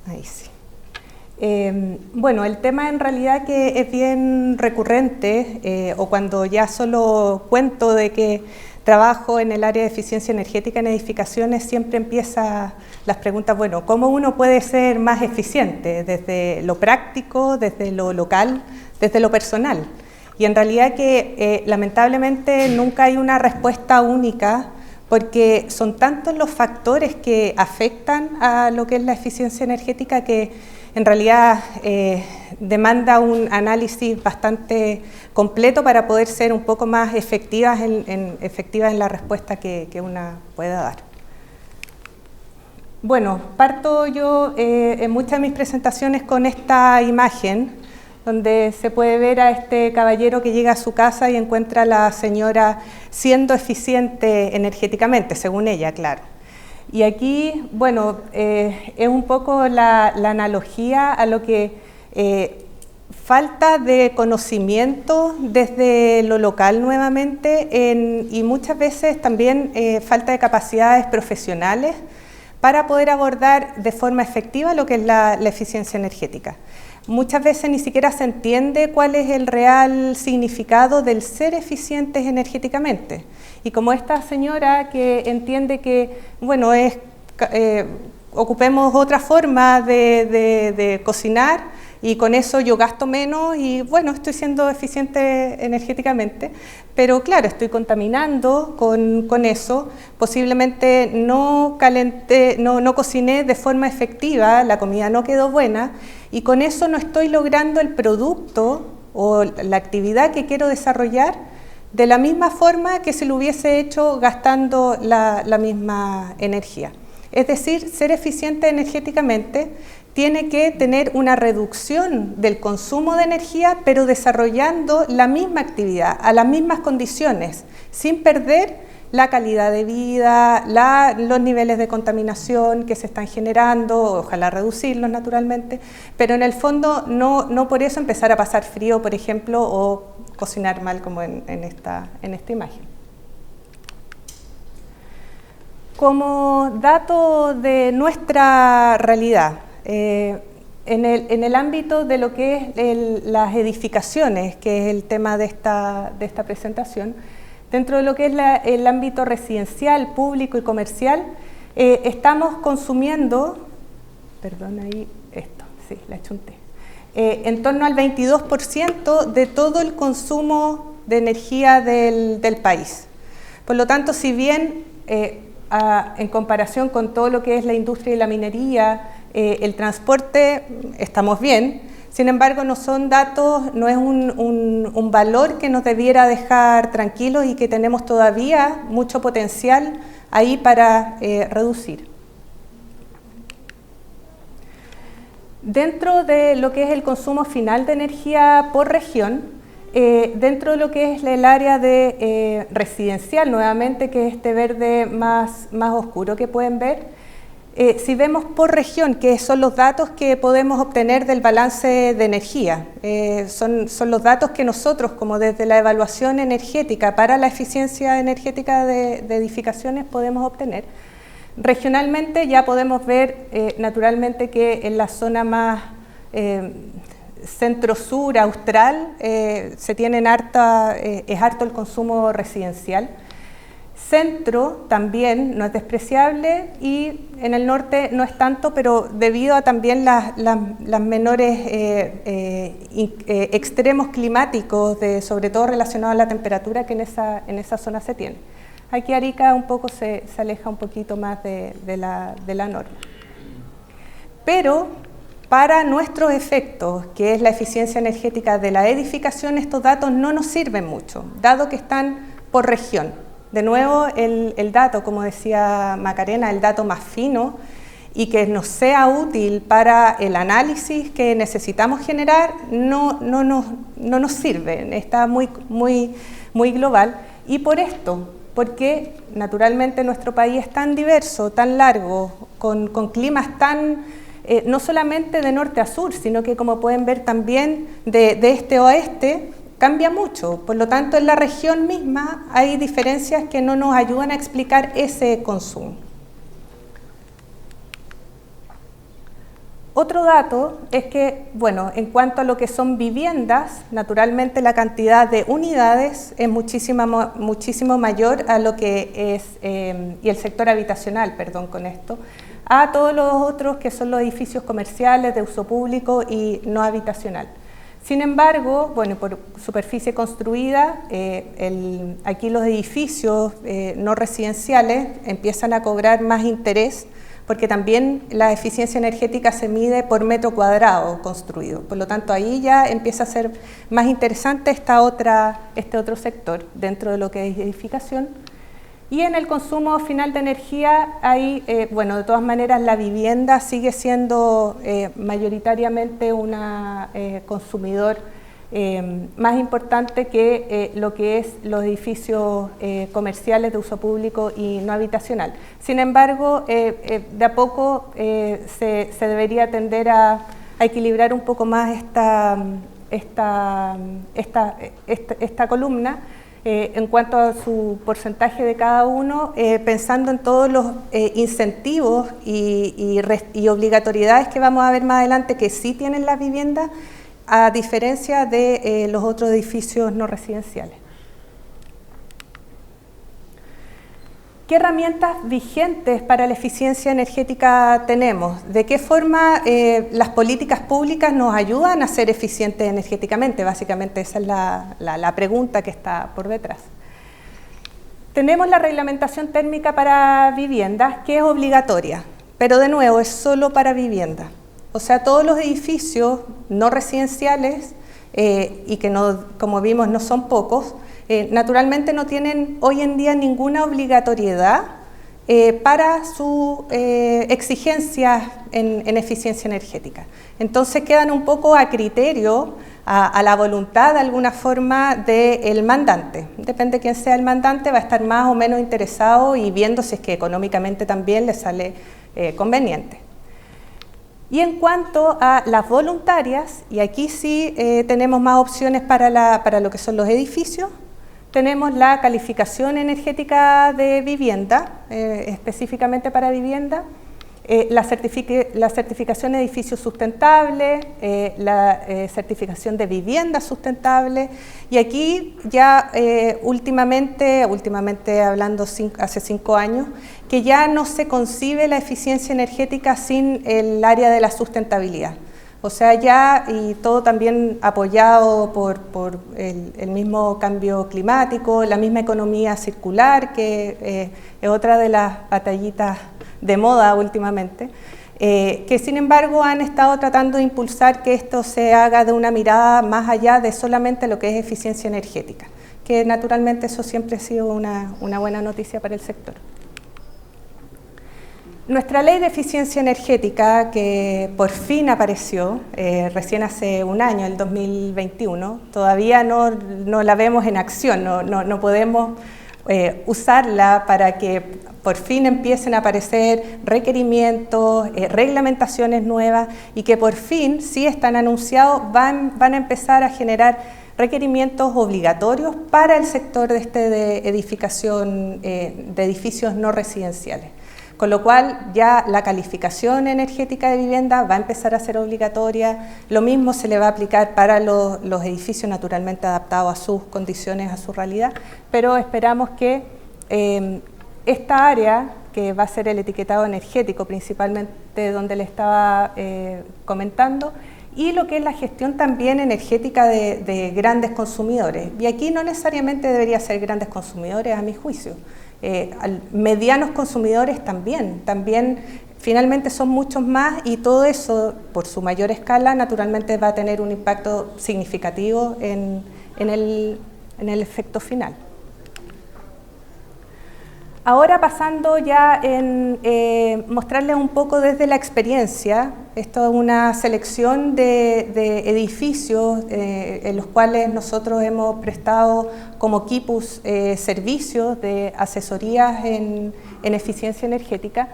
Ahí sí. Bueno, el tema en realidad que es bien recurrente, o cuando ya solo cuento de que trabajo en el área de eficiencia energética en edificaciones, siempre empieza las preguntas, bueno, ¿cómo uno puede ser más eficiente? Desde lo práctico, desde lo local, desde lo personal. Y en realidad que lamentablemente nunca hay una respuesta única, porque son tantos los factores que afectan a lo que es la eficiencia energética que en realidad demanda un análisis bastante completo para poder ser un poco más efectivas en la respuesta que una pueda dar. Bueno, parto yo en muchas de mis presentaciones con esta imagen, donde se puede ver a este caballero que llega a su casa y encuentra a la señora siendo eficiente energéticamente, según ella, claro. Y aquí, bueno, es un poco la analogía a lo que falta de conocimiento desde lo local nuevamente y muchas veces también falta de capacidades profesionales para poder abordar de forma efectiva lo que es la eficiencia energética. Muchas veces ni siquiera se entiende cuál es el real significado del ser eficientes energéticamente. Y como esta señora que entiende que, bueno, ocupemos otra forma de cocinar y con eso yo gasto menos y, bueno, estoy siendo eficiente energéticamente, pero claro, estoy contaminando con eso, posiblemente no cociné de forma efectiva, la comida no quedó buena, y con eso no estoy logrando el producto o la actividad que quiero desarrollar de la misma forma que si lo hubiese hecho gastando la misma energía. Es decir, ser eficiente energéticamente tiene que tener una reducción del consumo de energía, pero desarrollando la misma actividad, a las mismas condiciones, sin perder la calidad de vida, los niveles de contaminación que se están generando, ojalá reducirlos naturalmente, pero en el fondo no por eso empezar a pasar frío, por ejemplo, o cocinar mal como en esta imagen. Como dato de nuestra realidad, en el ámbito de lo que es las edificaciones, que es el tema de esta presentación, dentro de lo que es el ámbito residencial, público y comercial, estamos consumiendo, perdón ahí, la chunté, en torno al 22% de todo el consumo de energía del país. Por lo tanto, si bien en comparación con todo lo que es la industria y la minería, el transporte, estamos bien. Sin embargo, no son datos, no es un valor que nos debiera dejar tranquilos y que tenemos todavía mucho potencial ahí para reducir. Dentro de lo que es el consumo final de energía por región, dentro de lo que es el área de residencial, nuevamente, que es este verde más oscuro que pueden ver, si vemos por región, que son los datos que podemos obtener del balance de energía, son los datos que nosotros, como desde la evaluación energética para la eficiencia energética de edificaciones, podemos obtener. Regionalmente ya podemos ver naturalmente que en la zona más centro-sur austral se tienen es harto el consumo residencial. Centro también no es despreciable y en el norte no es tanto, pero debido a también las menores extremos climáticos, sobre todo relacionados a la temperatura que en esa zona se tiene. Aquí Arica un poco se aleja un poquito más de la norma. Pero para nuestros efectos, que es la eficiencia energética de la edificación, estos datos no nos sirven mucho, dado que están por región. De nuevo, el dato, como decía Macarena, el dato más fino y que nos sea útil para el análisis que necesitamos generar, no nos sirve, está muy global. Y por esto, porque naturalmente nuestro país es tan diverso, tan largo, con climas tan, no solamente de norte a sur, sino que como pueden ver también de este a oeste, cambia mucho. Por lo tanto, en la región misma hay diferencias que no nos ayudan a explicar ese consumo. Otro dato es que, bueno, en cuanto a lo que son viviendas, naturalmente la cantidad de unidades es muchísimo mayor a lo que es, y el sector habitacional, perdón con esto, a todos los otros que son los edificios comerciales de uso público y no habitacional. Sin embargo, bueno, por superficie construida, aquí los edificios no residenciales empiezan a cobrar más interés porque también la eficiencia energética se mide por metro cuadrado construido. Por lo tanto, ahí ya empieza a ser más interesante este otro sector dentro de lo que es edificación. Y en el consumo final de energía, ahí, bueno, de todas maneras la vivienda sigue siendo mayoritariamente un consumidor más importante que lo que es los edificios comerciales de uso público y no habitacional. Sin embargo, de a poco se debería tender a equilibrar un poco más esta columna en cuanto a su porcentaje de cada uno, pensando en todos los incentivos y obligatoriedades que vamos a ver más adelante que sí tienen las viviendas, a diferencia de los otros edificios no residenciales. ¿Qué herramientas vigentes para la eficiencia energética tenemos? ¿De qué forma las políticas públicas nos ayudan a ser eficientes energéticamente? Básicamente esa es la pregunta que está por detrás. Tenemos la reglamentación térmica para viviendas, que es obligatoria, pero de nuevo es solo para viviendas. O sea, todos los edificios no residenciales, y que no, como vimos no son pocos, naturalmente no tienen hoy en día ninguna obligatoriedad para sus exigencias en eficiencia energética. Entonces quedan un poco a criterio, a la voluntad de alguna forma del mandante. Depende de quién sea el mandante, va a estar más o menos interesado y viendo si es que económicamente también le sale conveniente. Y en cuanto a las voluntarias, y aquí sí tenemos más opciones para lo que son los edificios, tenemos la calificación energética de vivienda, específicamente para vivienda, la certificación de edificios sustentables, la certificación de vivienda sustentable, y aquí ya últimamente hablando hace 5 años, que ya no se concibe la eficiencia energética sin el área de la sustentabilidad. O sea, ya, y todo también apoyado por el mismo cambio climático, la misma economía circular, que es otra de las batallitas de moda últimamente, que sin embargo han estado tratando de impulsar que esto se haga de una mirada más allá de solamente lo que es eficiencia energética, que naturalmente eso siempre ha sido una buena noticia para el sector. Nuestra ley de eficiencia energética, que por fin apareció, recién hace un año, el 2021, todavía no la vemos en acción, no podemos usarla para que por fin empiecen a aparecer requerimientos, reglamentaciones nuevas y que por fin, si están anunciados, van a empezar a generar requerimientos obligatorios para el sector de edificación de edificios no residenciales. Con lo cual ya la calificación energética de vivienda va a empezar a ser obligatoria, lo mismo se le va a aplicar para los edificios naturalmente adaptados a sus condiciones, a su realidad, pero esperamos que esta área, que va a ser el etiquetado energético principalmente donde le estaba comentando, y lo que es la gestión también energética de grandes consumidores, y aquí no necesariamente debería ser grandes consumidores a mi juicio, medianos consumidores también finalmente son muchos más y todo eso por su mayor escala naturalmente va a tener un impacto significativo en el efecto final. Ahora pasando ya en mostrarles un poco desde la experiencia, esto es una selección de edificios en los cuales nosotros hemos prestado como Quipus servicios de asesorías en eficiencia energética.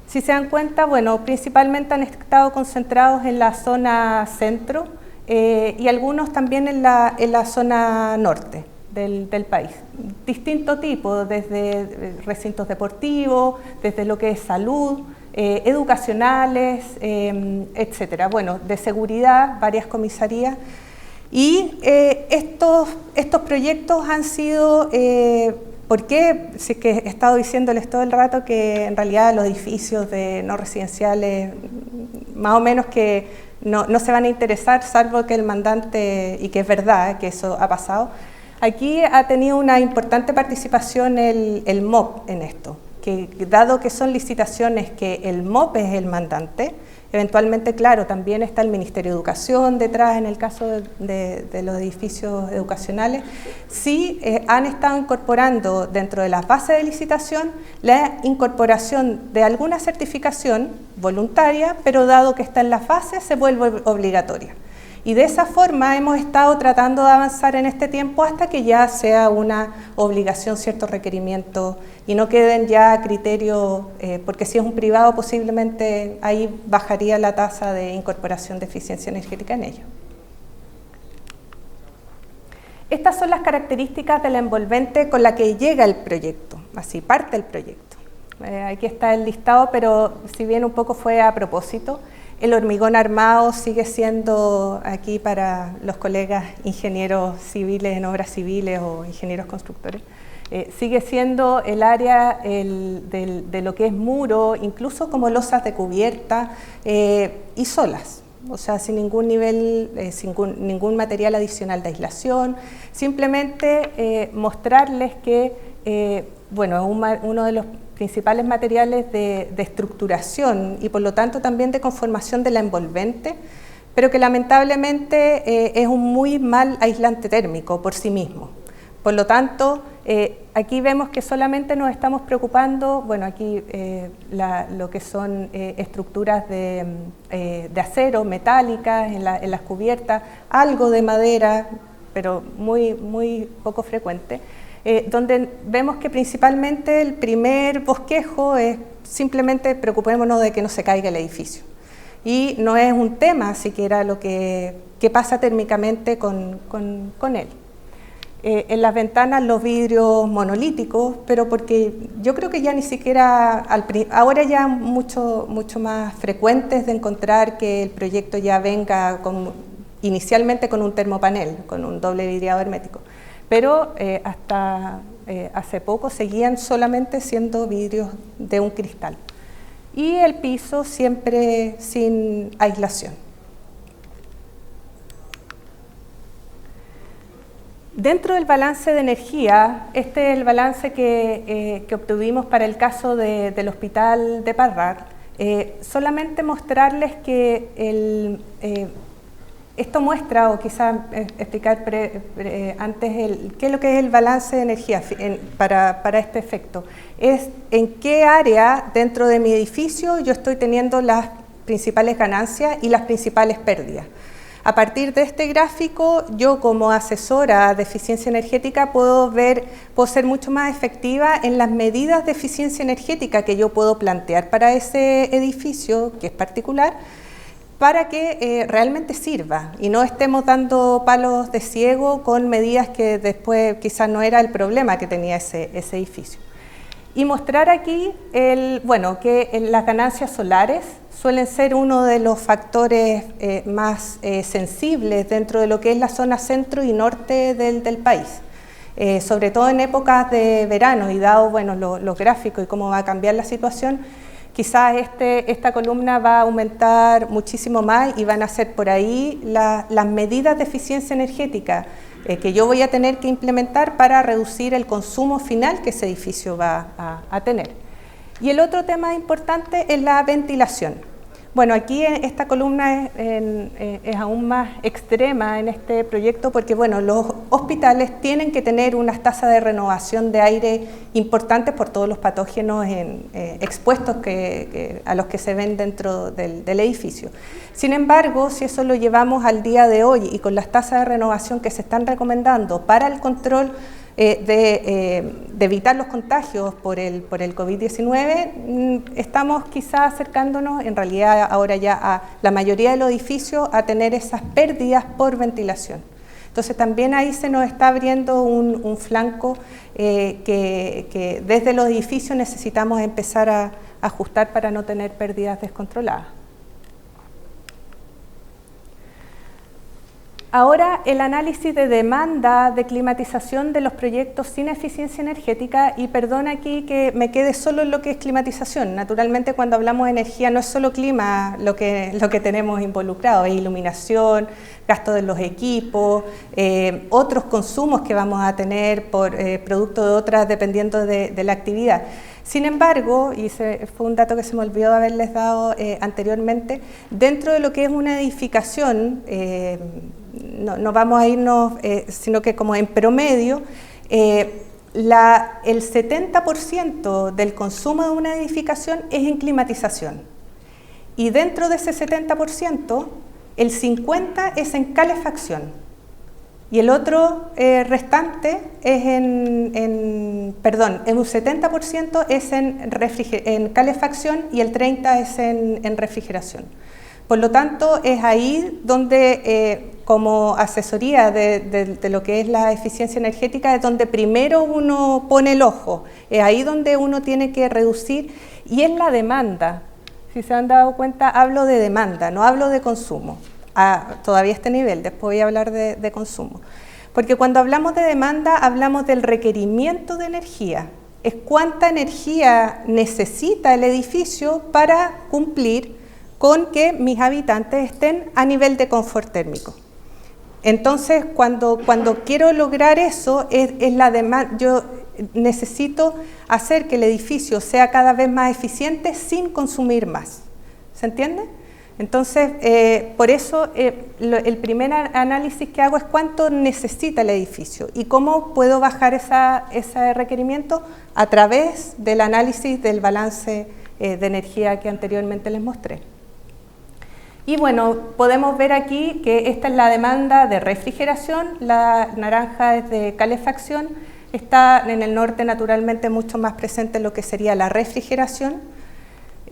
Si se dan cuenta, bueno, principalmente han estado concentrados en la zona centro y algunos también en la zona norte del país. Distinto tipo, desde recintos deportivos, desde lo que es salud, educacionales, etcétera. Bueno, de seguridad, varias comisarías. Y estos proyectos han sido, ¿por qué? Si es que he estado diciéndoles todo el rato que en realidad los edificios de no residenciales, más o menos que no se van a interesar, salvo que el mandante, y que es verdad que eso ha pasado. Aquí ha tenido una importante participación el MOP en esto, que dado que son licitaciones que el MOP es el mandante, eventualmente, claro, también está el Ministerio de Educación detrás en el caso de los edificios educacionales. Sí han estado incorporando dentro de las bases de licitación la incorporación de alguna certificación voluntaria, pero dado que está en las bases se vuelve obligatoria. Y de esa forma hemos estado tratando de avanzar en este tiempo hasta que ya sea una obligación ciertos requerimientos y no queden ya criterios, porque si es un privado posiblemente ahí bajaría la tasa de incorporación de eficiencia energética en ello. Estas son las características de la envolvente con la que llega el proyecto, así parte el proyecto. Aquí está el listado, pero si bien un poco fue a propósito. El hormigón armado sigue siendo, aquí para los colegas ingenieros civiles en obras civiles o ingenieros constructores, sigue siendo el área de lo que es muro, incluso como losas de cubierta y solas, o sea, sin ningún nivel, sin ningún material adicional de aislación, simplemente mostrarles que, bueno, uno de los principales materiales de estructuración y por lo tanto también de conformación de la envolvente, pero que lamentablemente es un muy mal aislante térmico por sí mismo. Por lo tanto, aquí vemos que solamente nos estamos preocupando, bueno, aquí lo que son estructuras de acero, metálicas en las cubiertas, algo de madera, pero muy poco frecuente. Donde vemos que principalmente el primer bosquejo es simplemente preocupémonos de que no se caiga el edificio. Y no es un tema siquiera lo que pasa térmicamente con él. En las ventanas los vidrios monolíticos, pero porque yo creo que ya ni siquiera, ahora ya mucho más frecuentes de encontrar que el proyecto ya venga inicialmente con un termopanel, con un doble vidriado hermético. Pero hasta hace poco seguían solamente siendo vidrios de un cristal. Y el piso siempre sin aislación. Dentro del balance de energía, este es el balance que obtuvimos para el caso del Hospital de Parral. Solamente mostrarles que esto muestra, o quizás explicar antes qué es lo que es el balance de energía para este efecto. Es en qué área dentro de mi edificio yo estoy teniendo las principales ganancias y las principales pérdidas. A partir de este gráfico, yo como asesora de eficiencia energética puedo ser mucho más efectiva en las medidas de eficiencia energética que yo puedo plantear para ese edificio, que es particular, para que realmente sirva y no estemos dando palos de ciego con medidas que después quizás no era el problema que tenía ese edificio. Y mostrar aquí, que las ganancias solares suelen ser uno de los factores más sensibles dentro de lo que es la zona centro y norte del país. Sobre todo en épocas de verano y dado los gráficos y cómo va a cambiar la situación, quizás esta columna va a aumentar muchísimo más y van a ser por ahí las medidas de eficiencia energética que yo voy a tener que implementar para reducir el consumo final que ese edificio va a tener. Y el otro tema importante es la ventilación. Bueno, aquí esta columna es aún más extrema en este proyecto porque los hospitales tienen que tener unas tasas de renovación de aire importantes por todos los patógenos expuestos a los que se ven dentro del edificio. Sin embargo, si eso lo llevamos al día de hoy y con las tasas de renovación que se están recomendando para el control de evitar los contagios por el COVID-19, estamos quizás acercándonos, en realidad ahora ya a la mayoría de los edificios, a tener esas pérdidas por ventilación. Entonces también ahí se nos está abriendo un flanco que desde los edificios necesitamos empezar ajustar para no tener pérdidas descontroladas. Ahora, el análisis de demanda de climatización de los proyectos sin eficiencia energética, y perdón aquí que me quede solo en lo que es climatización. Naturalmente, cuando hablamos de energía no es solo clima lo que tenemos involucrado, es iluminación, gasto de los equipos, otros consumos que vamos a tener por producto de otras dependiendo de la actividad. Sin embargo, y fue un dato que se me olvidó haberles dado anteriormente, dentro de lo que es una edificación, no vamos a irnos, sino que como en promedio, el 70% del consumo de una edificación es en climatización. Y dentro de ese 70%, el 50% es en calefacción. Y el otro restante es un 70% es en calefacción y el 30% es en refrigeración. Por lo tanto, es ahí donde, como asesoría de lo que es la eficiencia energética, es donde primero uno pone el ojo, es ahí donde uno tiene que reducir, y es la demanda. Si se han dado cuenta, hablo de demanda, no hablo de consumo. Todavía a este nivel, después voy a hablar de consumo. Porque cuando hablamos de demanda, hablamos del requerimiento de energía. Es cuánta energía necesita el edificio para cumplir con que mis habitantes estén a nivel de confort térmico. Entonces, cuando quiero lograr eso, es la demanda. Yo necesito hacer que el edificio sea cada vez más eficiente sin consumir más. ¿Se entiende? Entonces, por eso el primer análisis que hago es cuánto necesita el edificio y cómo puedo bajar ese requerimiento a través del análisis del balance de energía que anteriormente les mostré. Y bueno, podemos ver aquí que esta es la demanda de refrigeración, la naranja es de calefacción, está en el norte naturalmente mucho más presente lo que sería la refrigeración.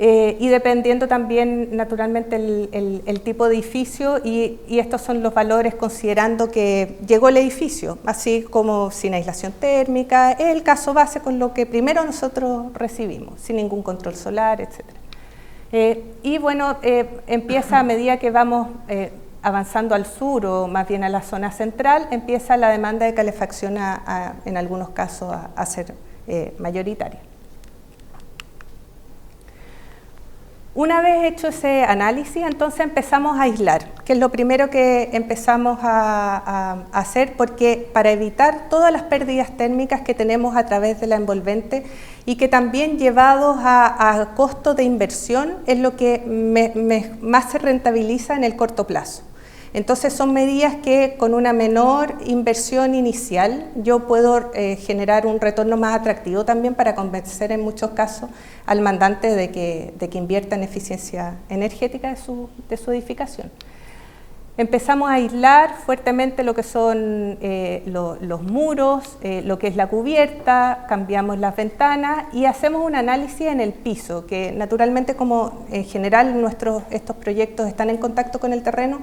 Y dependiendo también naturalmente el tipo de edificio y estos son los valores considerando que llegó el edificio, así como sin aislación térmica, es el caso base con lo que primero nosotros recibimos, sin ningún control solar, etc. Y bueno, empieza a medida que vamos avanzando al sur o más bien a la zona central, empieza la demanda de calefacción en algunos casos a ser mayoritaria. Una vez hecho ese análisis, entonces empezamos a aislar, que es lo primero que empezamos a hacer, porque para evitar todas las pérdidas térmicas que tenemos a través de la envolvente y que también llevados a costo de inversión es lo que más se rentabiliza en el corto plazo. Entonces son medidas que con una menor inversión inicial yo puedo generar un retorno más atractivo también para convencer en muchos casos al mandante de que invierta en eficiencia energética de su edificación. Empezamos a aislar fuertemente lo que son los muros, lo que es la cubierta, cambiamos las ventanas y hacemos un análisis en el piso, que naturalmente como en general estos proyectos están en contacto con el terreno,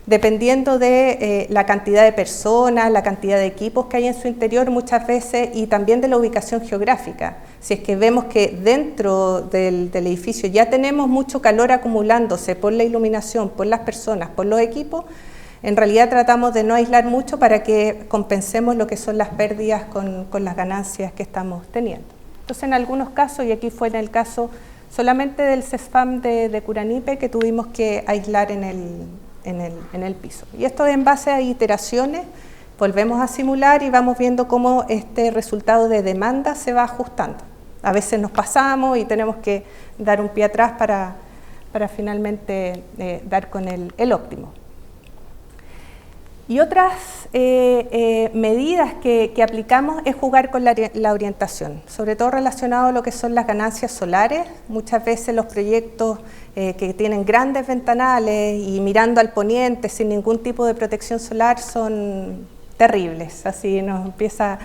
dependiendo de la cantidad de personas, la cantidad de equipos que hay en su interior muchas veces y también de la ubicación geográfica. Si es que vemos que dentro del edificio ya tenemos mucho calor acumulándose por la iluminación, por las personas, por los equipos, en realidad tratamos de no aislar mucho para que compensemos lo que son las pérdidas con las ganancias que estamos teniendo. Entonces en algunos casos, y aquí fue en el caso solamente del CESFAM de Curanipe, que tuvimos que aislar en el piso. Y esto en base a iteraciones, volvemos a simular y vamos viendo cómo este resultado de demanda se va ajustando. A veces nos pasamos y tenemos que dar un pie atrás para finalmente dar con el óptimo. Y otras medidas que aplicamos es jugar con la orientación, sobre todo relacionado a lo que son las ganancias solares. Muchas veces los proyectos que tienen grandes ventanales y mirando al poniente sin ningún tipo de protección solar son terribles, así nos empieza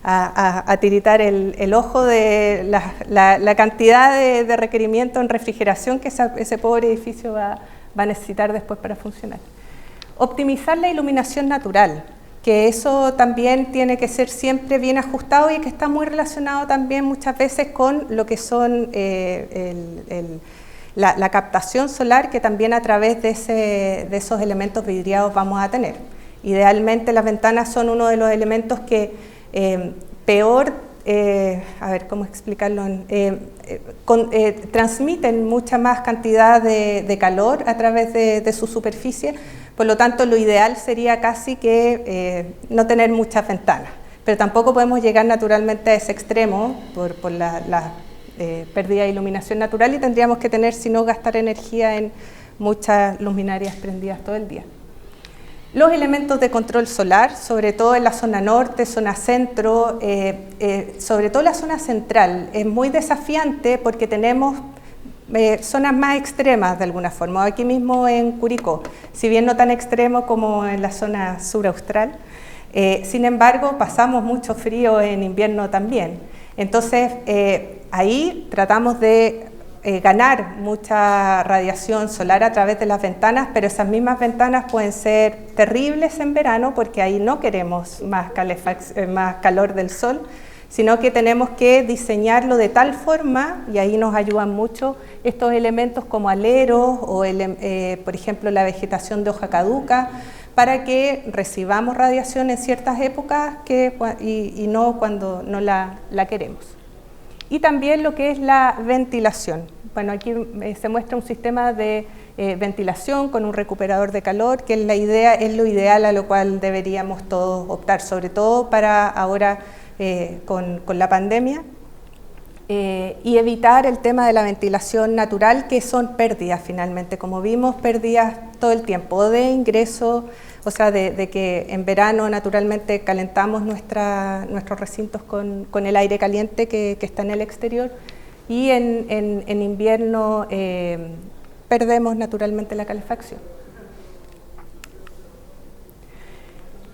a tiritar el ojo de la cantidad de requerimiento en refrigeración que ese pobre edificio va a necesitar después para funcionar. Optimizar la iluminación natural, que eso también tiene que ser siempre bien ajustado y que está muy relacionado también muchas veces con lo que son la captación solar, que también a través de esos elementos vidriados vamos a tener. Idealmente las ventanas son uno de los elementos que peor, a ver cómo explicarlo, transmiten mucha más cantidad de calor a través de su superficie. Por lo tanto, lo ideal sería casi que no tener muchas ventanas, pero tampoco podemos llegar naturalmente a ese extremo por la pérdida de iluminación natural, y tendríamos que tener, si no, gastar energía en muchas luminarias prendidas todo el día. Los elementos de control solar, sobre todo en la zona norte, zona centro, sobre todo la zona central, es muy desafiante porque tenemos zonas más extremas de alguna forma. Aquí mismo en Curicó, si bien no tan extremo como en la zona sur austral, sin embargo pasamos mucho frío en invierno también. Entonces ahí tratamos de ganar mucha radiación solar a través de las ventanas, pero esas mismas ventanas pueden ser terribles en verano porque ahí no queremos más calor del sol, sino que tenemos que diseñarlo de tal forma, y ahí nos ayudan mucho estos elementos como aleros o por ejemplo la vegetación de hoja caduca, para que recibamos radiación en ciertas épocas y no cuando no la queremos. Y también lo que es la ventilación. Bueno, aquí se muestra un sistema de ventilación con un recuperador de calor, que es lo ideal a lo cual deberíamos todos optar, sobre todo para ahora con la pandemia, y evitar el tema de la ventilación natural, que son pérdidas finalmente, como vimos, pérdidas todo el tiempo de ingreso, o sea, de que en verano naturalmente calentamos nuestros recintos con el aire caliente que está en el exterior, y en invierno perdemos naturalmente la calefacción.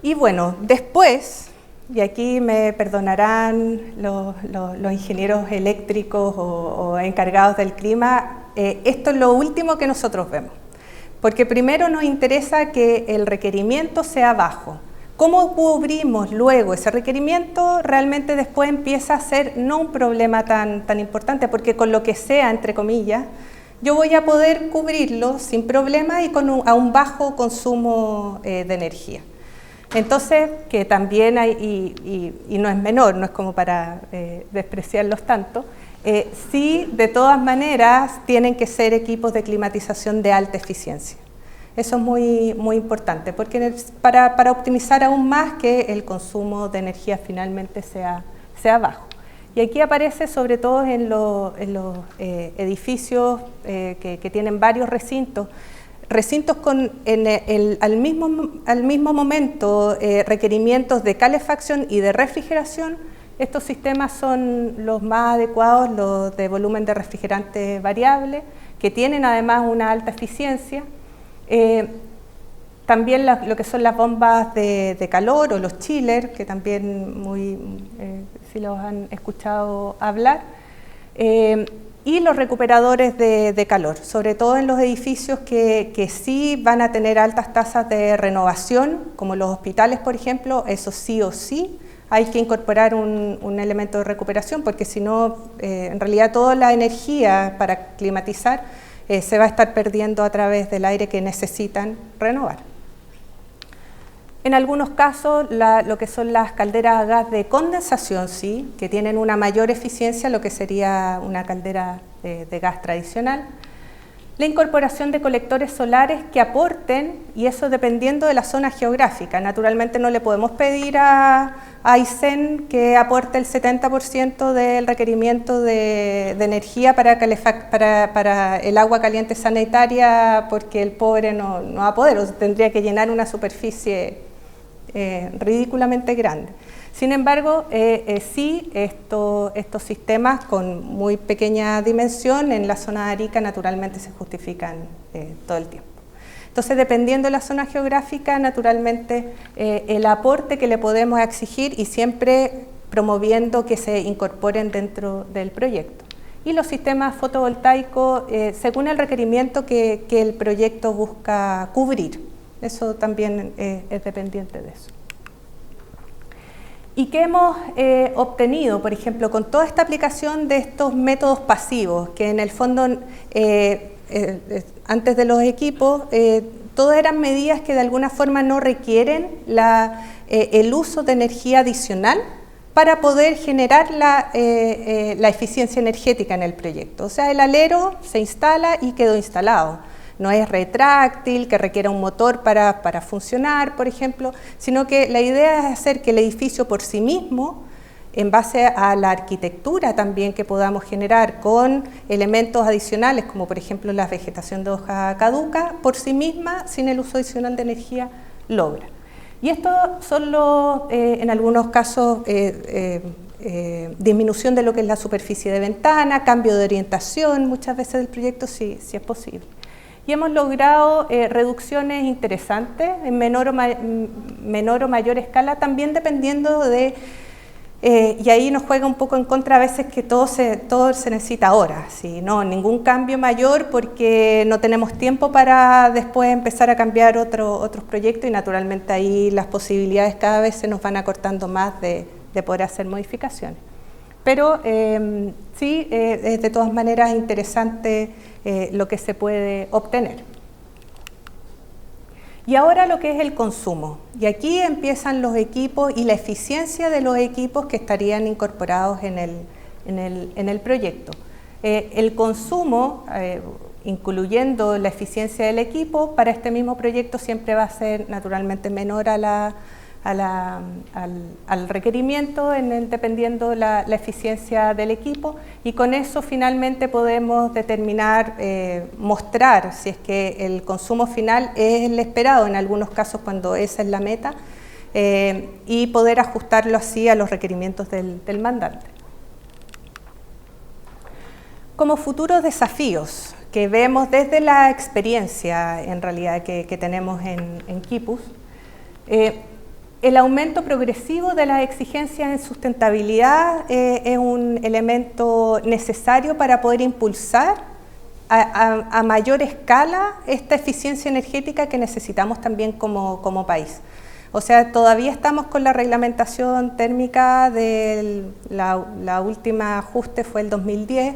Y bueno, después, y aquí me perdonarán los ingenieros eléctricos o encargados del clima, esto es lo último que nosotros vemos, porque primero nos interesa que el requerimiento sea bajo. ¿Cómo cubrimos luego ese requerimiento? Realmente después empieza a ser no un problema tan importante, porque con lo que sea, entre comillas, yo voy a poder cubrirlo sin problema y a un bajo consumo de energía. Entonces, que también hay, y no es menor, no es como para despreciarlos tanto, sí, de todas maneras, tienen que ser equipos de climatización de alta eficiencia. Eso es muy importante, porque para optimizar aún más que el consumo de energía finalmente sea bajo. Y aquí aparece sobre todo en los edificios que tienen varios recintos con al mismo momento requerimientos de calefacción y de refrigeración. Estos sistemas son los más adecuados, los de volumen de refrigerante variable, que tienen además una alta eficiencia. También lo que son las bombas de calor o los chillers, que también si los han escuchado hablar, y los recuperadores de calor, sobre todo en los edificios que sí van a tener altas tasas de renovación, como los hospitales, por ejemplo. Eso sí o sí hay que incorporar un elemento de recuperación, porque si no, en realidad toda la energía para climatizar se va a estar perdiendo a través del aire que necesitan renovar. En algunos casos, lo que son las calderas a gas de condensación, sí, que tienen una mayor eficiencia, lo que sería una caldera de gas tradicional. La incorporación de colectores solares que aporten, y eso dependiendo de la zona geográfica. Naturalmente no le podemos pedir a Aysén que aporte el 70% del requerimiento de energía para el agua caliente sanitaria, porque el pobre no va a poder, o tendría que llenar una superficie ridículamente grande. Sin embargo, sí, estos sistemas con muy pequeña dimensión en la zona de Arica naturalmente se justifican todo el tiempo. Entonces, dependiendo de la zona geográfica, naturalmente el aporte que le podemos exigir, y siempre promoviendo que se incorporen dentro del proyecto. Y los sistemas fotovoltaicos, según el requerimiento que el proyecto busca cubrir. Eso también es dependiente de eso. ¿Y qué hemos obtenido, por ejemplo, con toda esta aplicación de estos métodos pasivos, que en el fondo, antes de los equipos, todas eran medidas que de alguna forma no requieren el uso de energía adicional para poder generar la eficiencia energética en el proyecto? O sea, el alero se instala y quedó instalado. No es retráctil, que requiera un motor para funcionar, por ejemplo, sino que la idea es hacer que el edificio por sí mismo, en base a la arquitectura también que podamos generar con elementos adicionales, como por ejemplo la vegetación de hoja caduca, por sí misma, sin el uso adicional de energía, logra. Y esto son en algunos casos, disminución de lo que es la superficie de ventana, cambio de orientación muchas veces del proyecto, si es posible. Y hemos logrado reducciones interesantes en menor o mayor escala, también dependiendo de, y ahí nos juega un poco en contra a veces que todo se necesita ahora, ¿sí? No, ningún cambio mayor porque no tenemos tiempo para después empezar a cambiar otros proyectos, y naturalmente ahí las posibilidades cada vez se nos van acortando más de poder hacer modificaciones. Pero sí, es de todas maneras interesante lo que se puede obtener. Y ahora lo que es el consumo. Y aquí empiezan los equipos y la eficiencia de los equipos que estarían incorporados en el proyecto. El consumo, incluyendo la eficiencia del equipo, para este mismo proyecto siempre va a ser naturalmente menor al requerimiento, dependiendo la eficiencia del equipo, y con eso finalmente podemos determinar, mostrar si es que el consumo final es el esperado, en algunos casos cuando esa es la meta, y poder ajustarlo así a los requerimientos del mandante. Como futuros desafíos que vemos desde la experiencia en realidad que tenemos en Quipus, el aumento progresivo de las exigencias en sustentabilidad es un elemento necesario para poder impulsar a mayor escala esta eficiencia energética que necesitamos también como país. O sea, todavía estamos con la reglamentación térmica la última ajuste fue el 2010,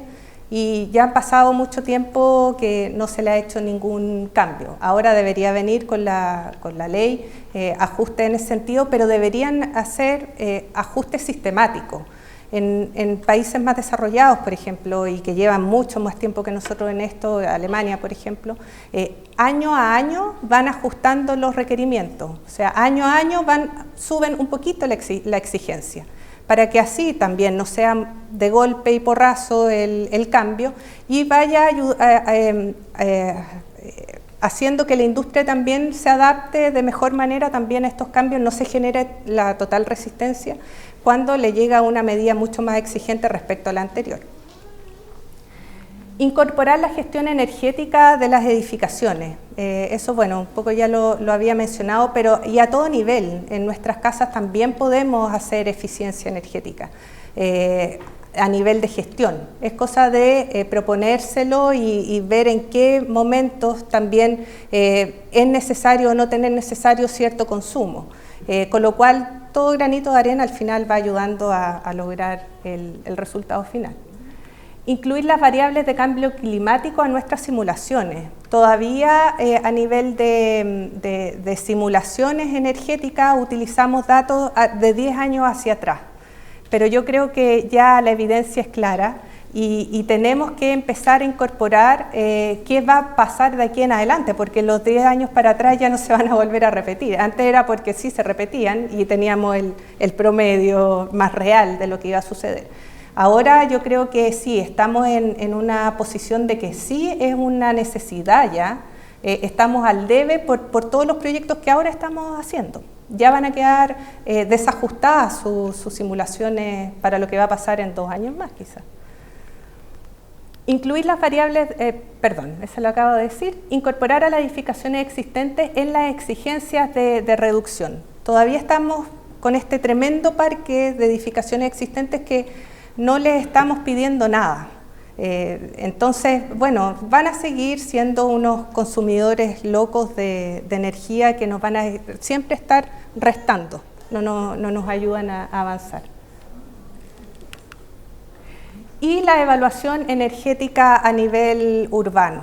y ya ha pasado mucho tiempo que no se le ha hecho ningún cambio. Ahora debería venir con la ley ajuste en ese sentido, pero deberían hacer ajustes sistemáticos. En países más desarrollados, por ejemplo, y que llevan mucho más tiempo que nosotros en esto, Alemania, por ejemplo, año a año van ajustando los requerimientos. O sea, año a año suben un poquito la exigencia, para que así también no sea de golpe y porrazo el cambio, y vaya haciendo que la industria también se adapte de mejor manera también a estos cambios, no se genere la total resistencia cuando le llega una medida mucho más exigente respecto a la anterior. Incorporar la gestión energética de las edificaciones. Eso, bueno, un poco ya lo había mencionado, pero y a todo nivel, en nuestras casas también podemos hacer eficiencia energética a nivel de gestión. Es cosa de proponérselo y ver en qué momentos también es necesario o no tener necesario cierto consumo. Con lo cual, todo granito de arena al final va ayudando a lograr el resultado final. Incluir las variables de cambio climático a nuestras simulaciones. Todavía a nivel de simulaciones energéticas utilizamos datos de 10 años hacia atrás, pero yo creo que ya la evidencia es clara y tenemos que empezar a incorporar qué va a pasar de aquí en adelante, porque los 10 años para atrás ya no se van a volver a repetir. Antes era porque sí se repetían y teníamos el promedio más real de lo que iba a suceder. Ahora yo creo que sí, estamos en una posición de que sí es una necesidad ya, estamos al debe por todos los proyectos que ahora estamos haciendo. Ya van a quedar desajustadas sus simulaciones para lo que va a pasar en 2 años más quizás. Incluir las variables, eso lo acabo de decir, incorporar a las edificaciones existentes en las exigencias de reducción. Todavía estamos con este tremendo parque de edificaciones existentes que no les estamos pidiendo nada. Entonces, bueno, van a seguir siendo unos consumidores locos de energía que nos van a siempre estar restando no nos ayudan a avanzar. Y la evaluación energética a nivel urbano.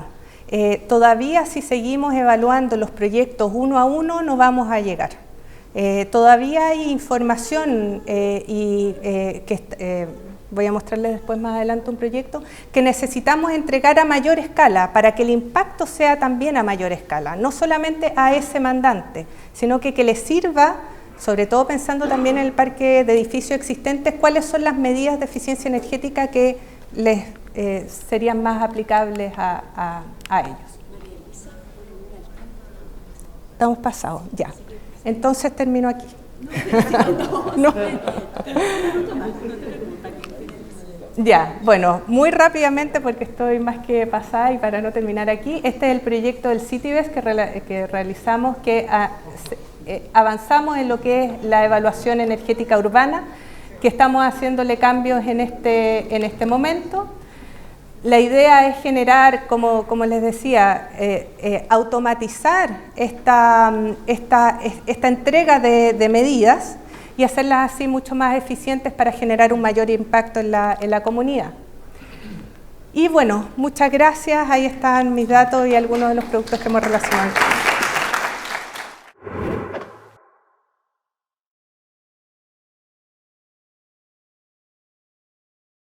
Todavía si seguimos evaluando los proyectos uno a uno no vamos a llegar. Todavía hay información voy a mostrarles después más adelante un proyecto que necesitamos entregar a mayor escala para que el impacto sea también a mayor escala, no solamente a ese mandante, sino que le sirva, sobre todo pensando también en el parque de edificios existentes, cuáles son las medidas de eficiencia energética que les serían más aplicables a ellos. Estamos pasados, ya. Entonces termino aquí. No. Ya, bueno, muy rápidamente porque estoy más que pasada y para no terminar aquí, este es el proyecto del CityBest que realizamos, que avanzamos en lo que es la evaluación energética urbana, que estamos haciéndole cambios en este momento. La idea es generar, como les decía, automatizar esta entrega de medidas y hacerlas así mucho más eficientes para generar un mayor impacto en la comunidad. Y bueno, muchas gracias. Ahí están mis datos y algunos de los productos que hemos relacionado.